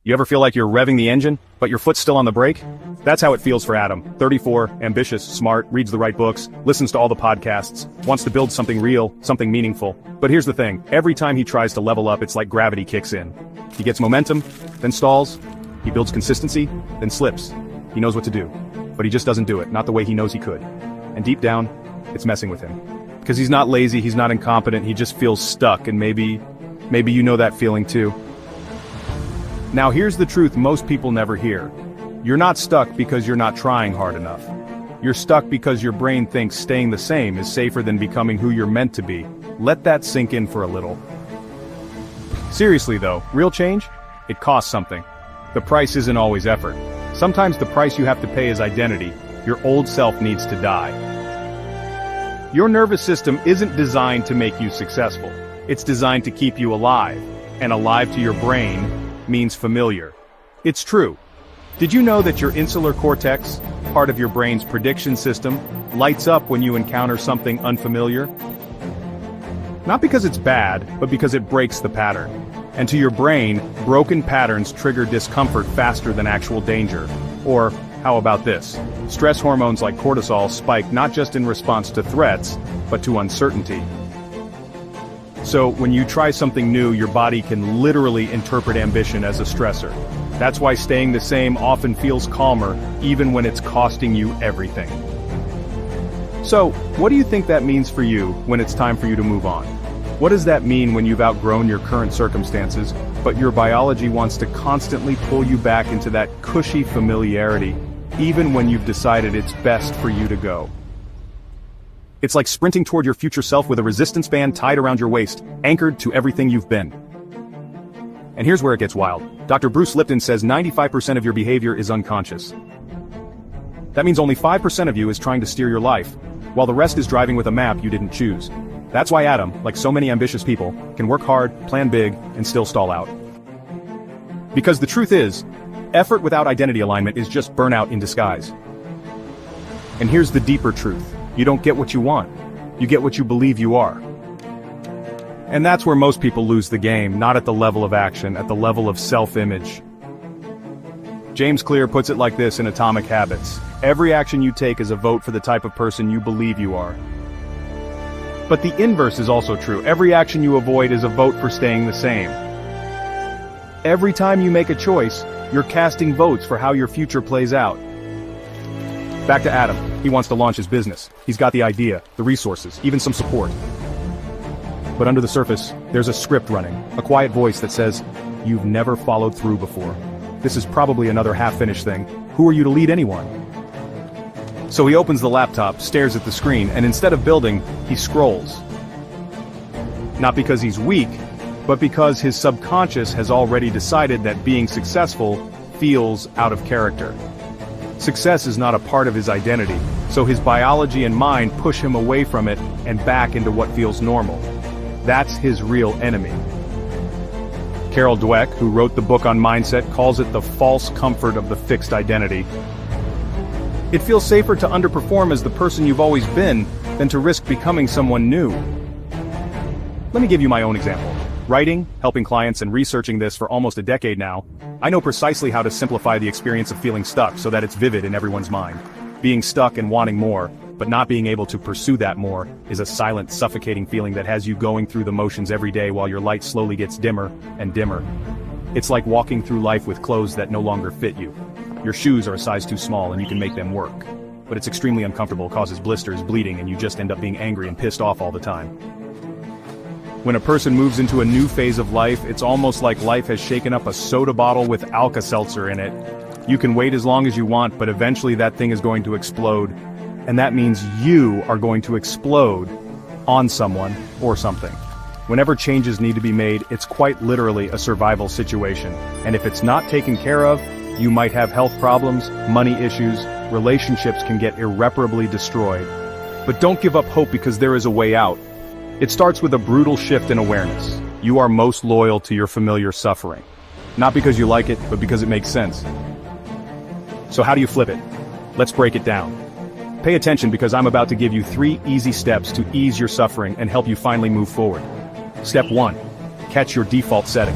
You ever feel like you're revving the engine, but your foot's still on the brake? That's how it feels for Adam, 34, ambitious, smart, reads the right books, listens to all the podcasts, wants to build something real, something meaningful. But here's the thing, every time he tries to level up, it's like gravity kicks in. He gets momentum, then stalls, he builds consistency, then slips. He knows what to do, but he just doesn't do it, not the way he knows he could. And deep down, it's messing with him. Because he's not lazy, he's not incompetent, he just feels stuck, and maybe you know that feeling too. Now here's the truth most people never hear. You're not stuck because you're not trying hard enough. You're stuck because your brain thinks staying the same is safer than becoming who you're meant to be. Let that sink in for a little. Seriously though, real change? It costs something. The price isn't always effort. Sometimes the price you have to pay is identity. Your old self needs to die. Your nervous system isn't designed to make you successful. It's designed to keep you alive. And alive to your brain means familiar. It's true. Did you know that your insular cortex, part of your brain's prediction system, lights up when you encounter something unfamiliar? Not because it's bad, but because it breaks the pattern. And to your brain, broken patterns trigger discomfort faster than actual danger. Or, how about this? Stress hormones like cortisol spike not just in response to threats, but to uncertainty. So, when you try something new, your body can literally interpret ambition as a stressor. That's why staying the same often feels calmer, even when it's costing you everything. So, what do you think that means for you when it's time for you to move on? What does that mean when you've outgrown your current circumstances, but your biology wants to constantly pull you back into that cushy familiarity, even when you've decided it's best for you to go? It's like sprinting toward your future self with a resistance band tied around your waist, anchored to everything you've been. And here's where it gets wild. Dr. Bruce Lipton says 95% of your behavior is unconscious. That means only 5% of you is trying to steer your life, while the rest is driving with a map you didn't choose. That's why Adam, like so many ambitious people, can work hard, plan big, and still stall out. Because the truth is, effort without identity alignment is just burnout in disguise. And here's the deeper truth. You don't get what you want. You get what you believe you are. And that's where most people lose the game, not at the level of action, at the level of self-image. James Clear puts it like this in Atomic Habits. Every action you take is a vote for the type of person you believe you are. But the inverse is also true. Every action you avoid is a vote for staying the same. Every time you make a choice, you're casting votes for how your future plays out. Back to Adam. He wants to launch his business. He's got the idea, the resources, even some support. But under the surface, there's a script running, a quiet voice that says, "You've never followed through before. This is probably another half-finished thing. Who are you to lead anyone?" So he opens the laptop, stares at the screen, and instead of building, he scrolls. Not because he's weak, but because his subconscious has already decided that being successful feels out of character. Success is not a part of his identity, so his biology and mind push him away from it and back into what feels normal. That's his real enemy. Carol Dweck, who wrote the book on mindset, calls it the false comfort of the fixed identity. It feels safer to underperform as the person you've always been than to risk becoming someone new. Let me give you my own example. Writing, helping clients, and researching this for almost a decade now, I know precisely how to simplify the experience of feeling stuck so that it's vivid in everyone's mind. Being stuck and wanting more, but not being able to pursue that more, is a silent, suffocating feeling that has you going through the motions every day while your light slowly gets dimmer and dimmer. It's like walking through life with clothes that no longer fit you. Your shoes are a size too small and you can make them work. But it's extremely uncomfortable, causes blisters, bleeding, and you just end up being angry and pissed off all the time. When a person moves into a new phase of life, it's almost like life has shaken up a soda bottle with Alka-Seltzer in it. You can wait as long as you want, but eventually that thing is going to explode. And that means you are going to explode on someone or something. Whenever changes need to be made, it's quite literally a survival situation. And if it's not taken care of, you might have health problems, money issues, relationships can get irreparably destroyed. But don't give up hope because there is a way out. It starts with a brutal shift in awareness. You are most loyal to your familiar suffering. Not because you like it, but because it makes sense. So how do you flip it? Let's break it down. Pay attention because I'm about to give you 3 easy steps to ease your suffering and help you finally move forward. Step 1. Catch your default setting.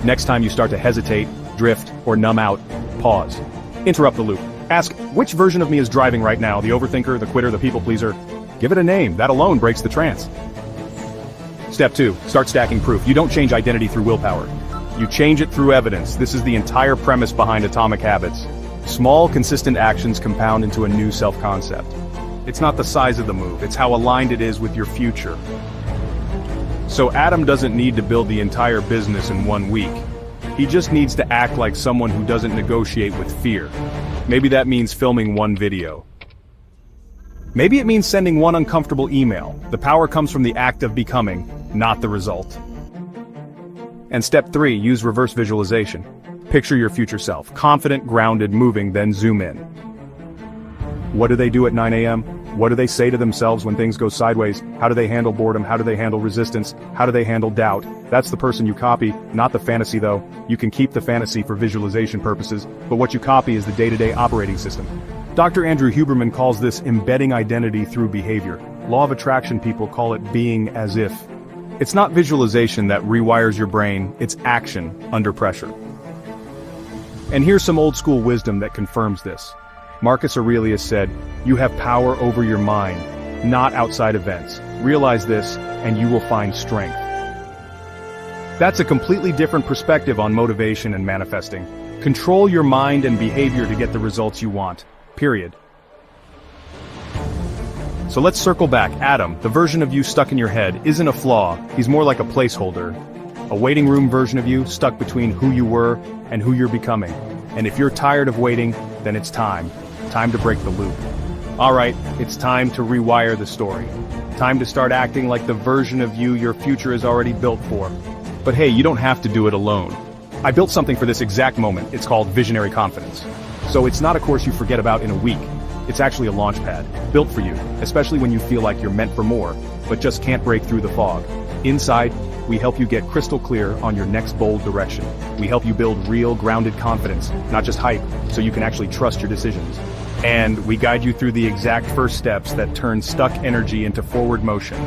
Next time you start to hesitate, drift, or numb out, pause. Interrupt the loop. Ask, which version of me is driving right now? The overthinker, the quitter, the people pleaser? Give it a name. That alone breaks the trance. Step 2. Start stacking proof. You don't change identity through willpower. You change it through evidence. This is the entire premise behind Atomic Habits. Small, consistent actions compound into a new self-concept. It's not the size of the move, it's how aligned it is with your future. So Adam doesn't need to build the entire business in 1 week. He just needs to act like someone who doesn't negotiate with fear. Maybe that means filming 1 video. Maybe it means sending 1 uncomfortable email. The power comes from the act of becoming, not the result. And step 3, use reverse visualization. Picture your future self, confident, grounded, moving, then zoom in. What do they do at 9 a.m.? What do they say to themselves when things go sideways? How do they handle boredom? How do they handle resistance? How do they handle doubt? That's the person you copy, not the fantasy though. You can keep the fantasy for visualization purposes, but what you copy is the day-to-day operating system. Dr. Andrew Huberman calls this embedding identity through behavior. Law of attraction people call it being as if. It's not visualization that rewires your brain, it's action under pressure. And here's some old school wisdom that confirms this. Marcus Aurelius said, "You have power over your mind, not outside events. Realize this, and you will find strength." That's a completely different perspective on motivation and manifesting. Control your mind and behavior to get the results you want. Period. So let's circle back. Adam, the version of you stuck in your head, isn't a flaw, he's more like a placeholder. A waiting room version of you stuck between who you were and who you're becoming. And if you're tired of waiting, then it's time. Time to break the loop. Alright, it's time to rewire the story. Time to start acting like the version of you your future is already built for. But hey, you don't have to do it alone. I built something for this exact moment. It's called Visionary Confidence. So it's not a course you forget about in a week. It's actually a launch pad, built for you, especially when you feel like you're meant for more, but just can't break through the fog. Inside, we help you get crystal clear on your next bold direction. We help you build real, grounded confidence, not just hype, so you can actually trust your decisions. And we guide you through the exact first steps that turn stuck energy into forward motion.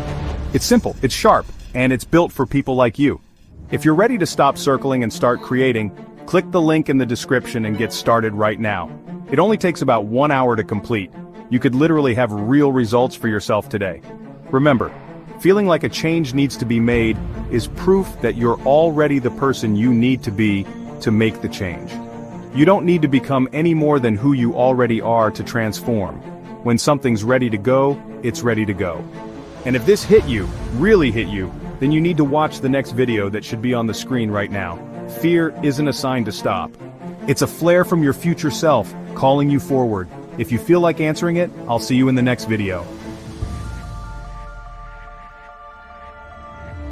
It's simple, it's sharp, and it's built for people like you. If you're ready to stop circling and start creating, click the link in the description and get started right now. It only takes about 1 hour to complete. You could literally have real results for yourself today. Remember, feeling like a change needs to be made is proof that you're already the person you need to be to make the change. You don't need to become any more than who you already are to transform. When something's ready to go, it's ready to go. And if this hit you, really hit you, then you need to watch the next video that should be on the screen right now. Fear isn't a sign to stop. It's a flare from your future self, calling you forward. If you feel like answering it, I'll see you in the next video.